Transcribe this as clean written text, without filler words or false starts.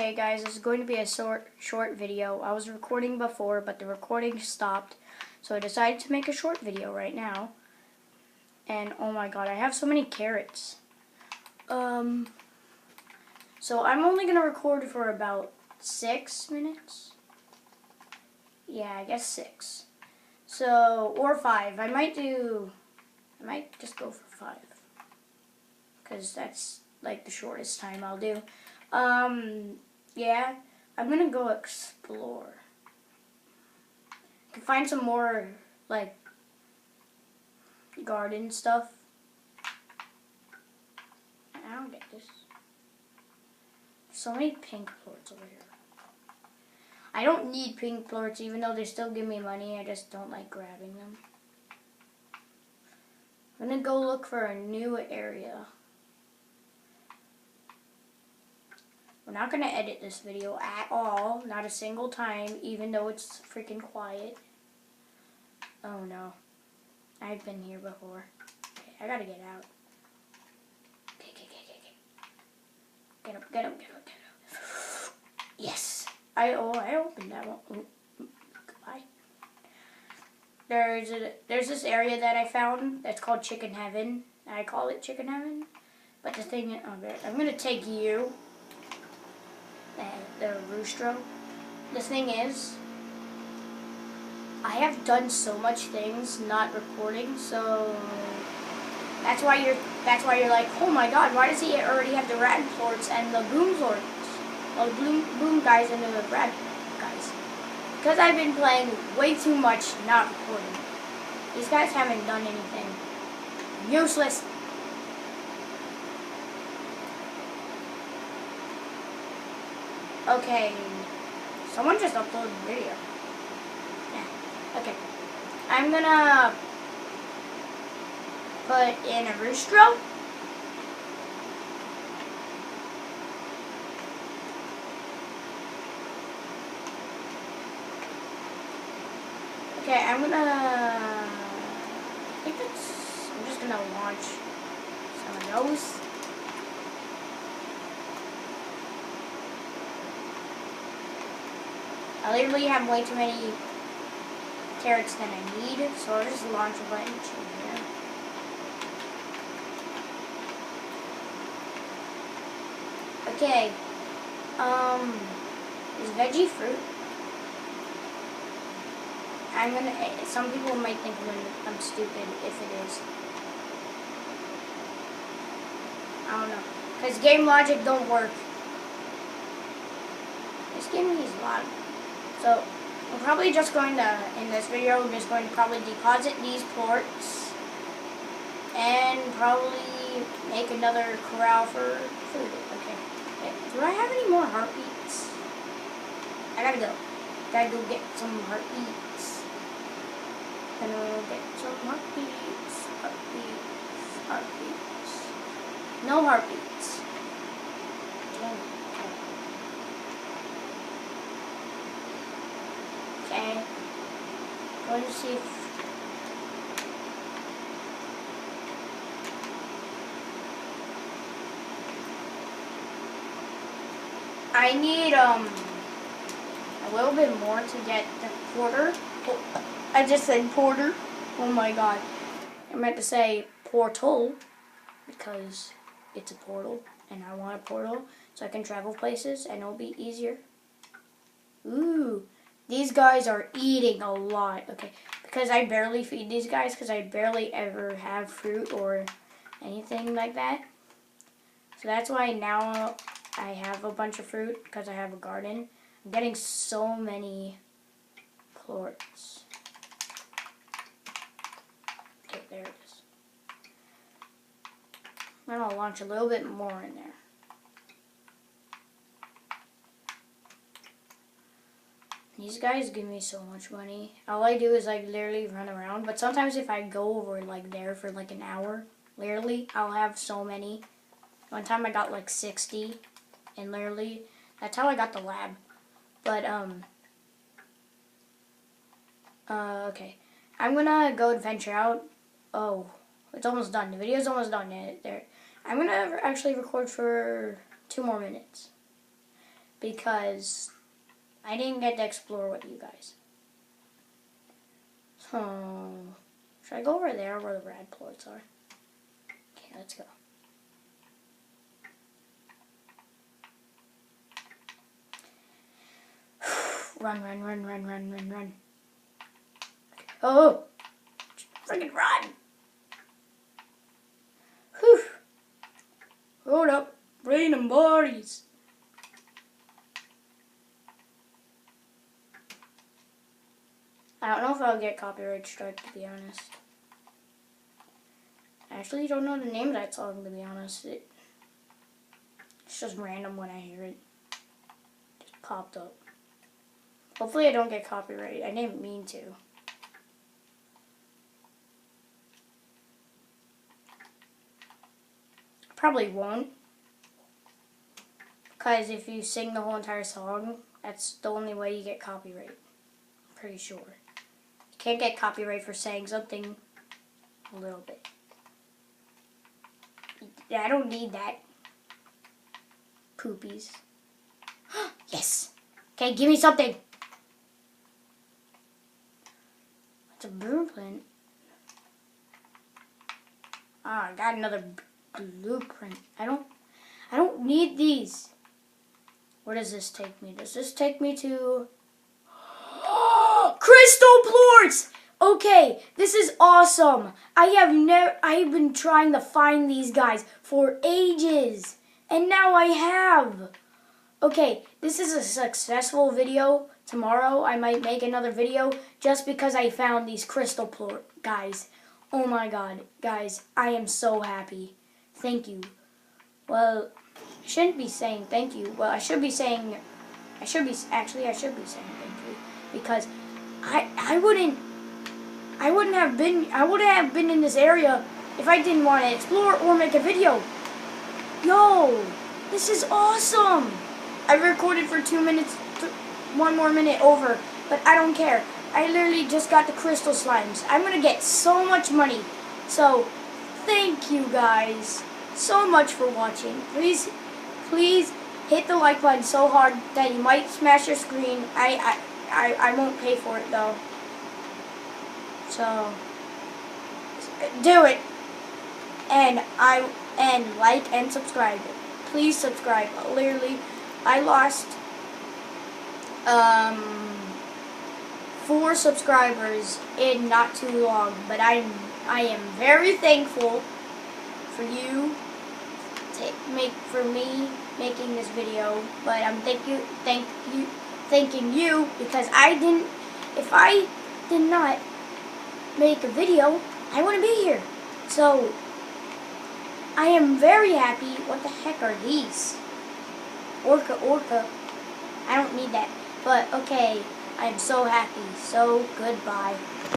Okay guys, this is going to be a short video. I was recording before, but the recording stopped. So I decided to make a short video right now. And oh my god, I have so many carrots. So I'm only going to record for about 6 minutes. Yeah, I guess 6. So, or 5. I might just go for 5. Because that's like the shortest time I'll do. Yeah, I'm gonna go explore. I can find some more, like, garden stuff. I don't get this. So many pink plorts over here. I don't need pink plorts, even though they still give me money. I just don't like grabbing them. I'm gonna go look for a new area. We're not going to edit this video at all, not a single time, even though it's freaking quiet. Oh no, I've been here before. Okay, I gotta get out. Okay. Get up. Yes, I opened that one. Ooh, goodbye. There's this area that I found that's called Chicken Heaven. I call it Chicken Heaven, but the thing, I'm gonna take you. The Roostro. The thing is, I have done so much things not recording, so that's why you're like, oh my god, why does he already have the rat plorts and the boom plorts? Well, the boom guys and the rat guys. Because I've been playing way too much not recording. These guys haven't done anything. Useless. Okay, someone just uploaded a video. Yeah, okay. I'm gonna put in a Roostro. Okay, I'm just gonna launch some of those. I literally have way too many carrots than I need, so I'll just launch a bunch in here. Okay, is veggie fruit? Some people might think I'm stupid if it is. I don't know, because game logic don't work. This game needs a lot. So, I'm probably just going to, in this video, we're just going to probably deposit these plorts and probably make another corral for food. Okay. Do I have any more heartbeats? I gotta go. Gotta go get some heartbeats. Gonna get some heartbeats. Heartbeats. No heartbeats. Okay, going to see if I need a little bit more to get the porter. Oh, I just said porter. Oh my god, I meant to say portal because it's a portal and I want a portal so I can travel places and it'll be easier. Ooh. These guys are eating a lot, okay, because I barely feed these guys because I barely ever have fruit or anything like that. So that's why now I have a bunch of fruit because I have a garden. I'm getting so many plorts. Okay, there it is. I'm going to launch a little bit more in there. These guys give me so much money. All I do is like literally run around. But sometimes if I go over like there for like an hour, literally, I'll have so many. One time I got like 60. And literally, that's how I got the lab. But, okay. I'm gonna go adventure out. Oh, it's almost done. The video's almost done. I'm gonna actually record for 2 more minutes. because I didn't get to explore with you guys. So, should I go over there where the red plorts are? Okay, let's go. Run, run, run, run, run, run, run. Oh! Freaking run! Whew! Hold up. Raining bodies. I don't know if I'll get copyright strike, to be honest. I actually don't know the name of that song, to be honest. It's just random when I hear it. Just popped up. Hopefully I don't get copyright. I didn't mean to. Probably won't. Because if you sing the whole entire song, that's the only way you get copyright. I'm pretty sure. You can't get copyright for saying something a little bit. Yeah, I don't need that. Poopies. Yes! Okay, give me something! It's a blueprint. Ah, I got another blueprint. I don't need these. Where does this take me? Does this take me to crystal plorts? Okay, this is awesome. I've been trying to find these guys for ages, and now I have. Okay, this is a successful video. Tomorrow I might make another video just because I found these crystal plort guys. Oh my god, guys, I am so happy. Thank you. Well, I shouldn't be saying thank you. Well, I should be saying thank you because I wouldn't have been in this area if I didn't want to explore or make a video. Yo, this is awesome. I recorded for 2 minutes, 1 more minute over, but I don't care. I literally just got the crystal slimes. I'm gonna get so much money. So, thank you guys so much for watching. Please hit the like button so hard that you might smash your screen. I won't pay for it though. So, do it. And like and subscribe. Please subscribe. Literally, I lost 4 subscribers in not too long, but I am very thankful for you making this video. But I'm thanking you because if I did not make a video, I wouldn't be here. So I am very happy. What the heck are these? Orca. I don't need that. But okay, I am so happy. So goodbye.